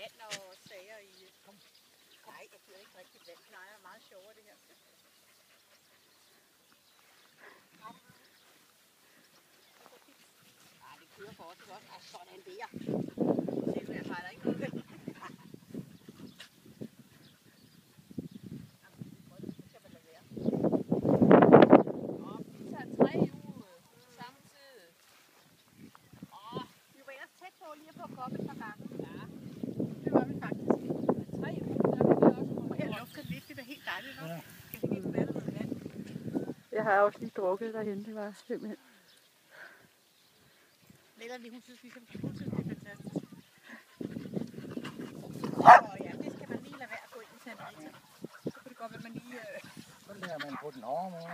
vand og sager i. Nej, jeg gider ikke rigtig vand. Nej, det er meget sjovere det her. Nej, det kører for os også. Og sådan der. Se nu, jeg fejler ikke noget. Lige at få koppe et par gange. Ja, det var vi faktisk. 3 uger, der kan vi også. Og her lugter det lidt, det er helt dejligt, hva'? Ja. Kan det ikke være noget vand? Jeg har også lige drukket derhen, det var simpelthen. Melanie, hun synes ligesom, hun synes, det er fantastisk. Og ja, det skal man lige lade være at gå ind i sandalerne. Så kunne det godt være, man lige... Så lærer man på den hårde måde.